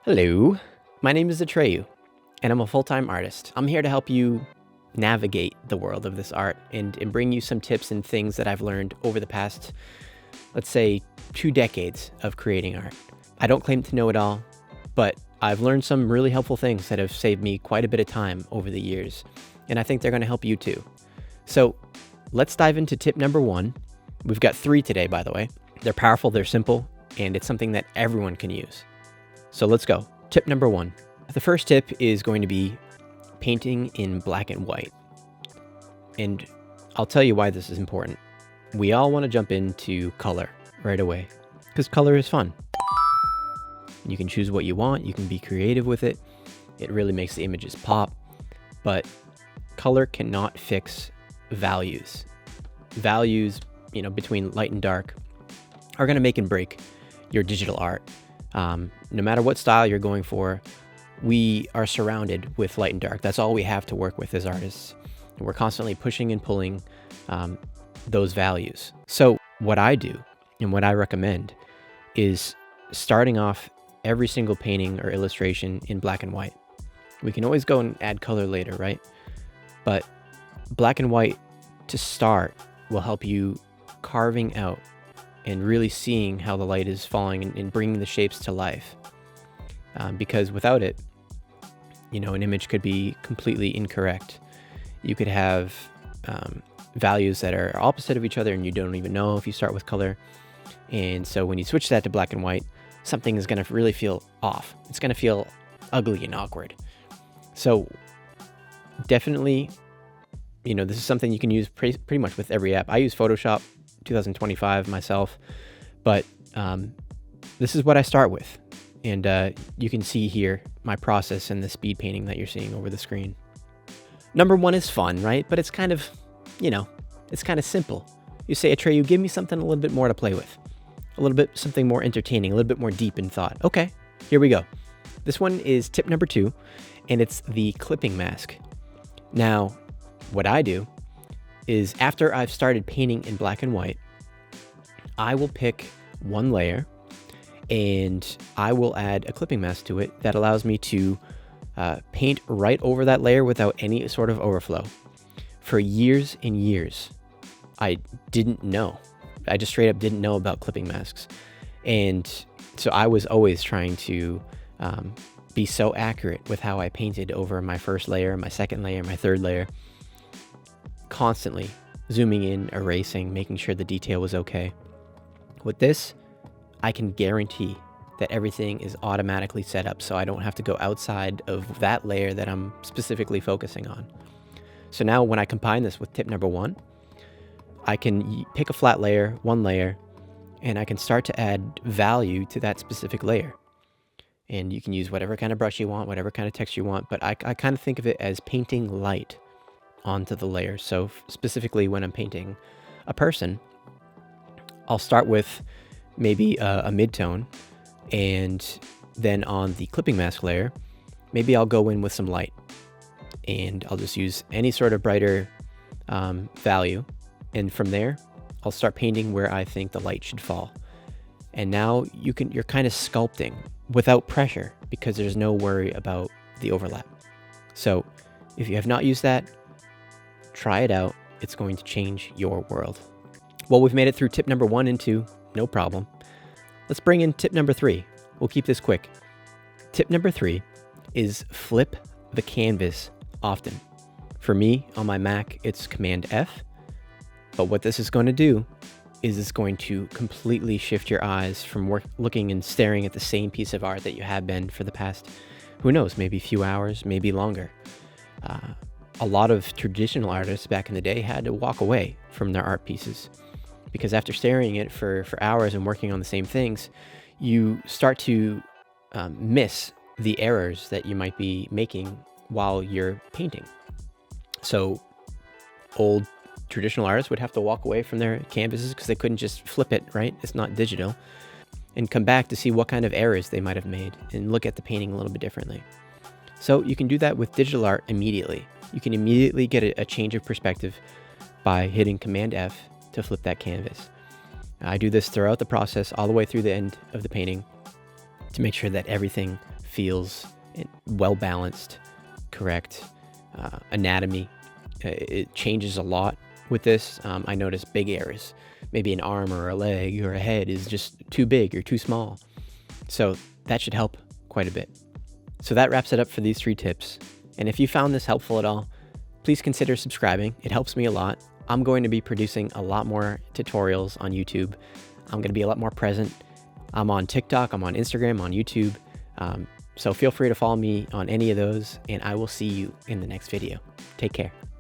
Hello, my name is Atreyu, and I'm a full-time artist. I'm here to help you navigate the world of this art and bring you some tips and things that I've learned over the past, let's say, 2 decades of creating art. I don't claim to know it all, but I've learned some really helpful things that have saved me quite a bit of time over the years, and I think they're going to help you too. So let's dive into tip number 1. We've got 3 today, by the way. They're powerful, they're simple, and it's something that everyone can use. So let's go. Tip number 1. The first tip is going to be painting in black and white. And I'll tell you why this is important. We all want to jump into color right away because color is fun. You can choose what you want. You can be creative with it. It really makes the images pop. But color cannot fix values. Values, between light and dark are going to make and break your digital art. No matter what style you're going for, we are surrounded with light and dark. That's all we have to work with as artists. And we're constantly pushing and pulling those values. So what I do and what I recommend is starting off every single painting or illustration in black and white. We can always go and add color later, right? But black and white to start will help you carving out and really seeing how the light is falling and bringing the shapes to life. Because without it, an image could be completely incorrect. You could have values that are opposite of each other and you don't even know if you start with color. And so when you switch that to black and white, something is going to really feel off. It's going to feel ugly and awkward. So definitely, this is something you can use pretty much with every app. I use Photoshop 2025 myself, but this is what I start with. And you can see here my process and the speed painting that you're seeing over the screen. Number 1 is fun, right? But it's kind of, it's kind of simple. You say, Atreyu, give me something a little bit more to play with. A little bit, something more entertaining, a little bit more deep in thought. Okay, here we go. This one is tip number 2, and it's the clipping mask. Now, what I do is after I've started painting in black and white, I will pick one layer and I will add a clipping mask to it that allows me to paint right over that layer without any sort of overflow. For years and years, I didn't know. I just straight up didn't know about clipping masks. And so I was always trying to be so accurate with how I painted over my first layer, my second layer, my third layer. Constantly zooming in, erasing, making sure the detail was okay. With this, I can guarantee that everything is automatically set up so I don't have to go outside of that layer that I'm specifically focusing on. So now when I combine this with tip number 1, I can pick a flat layer, one layer, and I can start to add value to that specific layer. And you can use whatever kind of brush you want, whatever kind of text you want, but I kind of think of it as painting light onto the layer. So specifically when I'm painting a person, I'll start with maybe a mid-tone, and then on the clipping mask layer, maybe I'll go in with some light, and I'll just use any sort of brighter value, and from there, I'll start painting where I think the light should fall. And now you're kind of sculpting without pressure because there's no worry about the overlap. So if you have not used that, try it out. It's going to change your world. Well, we've made it through tip number 1 and 2. No problem. Let's bring in tip number 3. We'll keep this quick. Tip number 3 is flip the canvas often. For me, on my Mac, it's Command F. But what this is going to do is it's going to completely shift your eyes from looking and staring at the same piece of art that you have been for the past, who knows, maybe a few hours, maybe longer. A lot of traditional artists back in the day had to walk away from their art pieces because after staring at it for hours and working on the same things, you start to miss the errors that you might be making while you're painting. So old traditional artists would have to walk away from their canvases because they couldn't just flip it, right? It's not digital. And come back to see what kind of errors they might have made and look at the painting a little bit differently. So you can do that with digital art immediately. You can immediately get a change of perspective by hitting Command F to flip that canvas. I do this throughout the process, all the way through the end of the painting, to make sure that everything feels well balanced, correct anatomy. It changes a lot with this. I notice big errors. Maybe an arm or a leg or a head is just too big or too small. So that should help quite a bit. So that wraps it up for these 3 tips. And if you found this helpful at all, please consider subscribing. It helps me a lot. I'm going to be producing a lot more tutorials on YouTube. I'm going to be a lot more present. I'm on TikTok, I'm on Instagram, on YouTube. So feel free to follow me on any of those, and I will see you in the next video. Take care.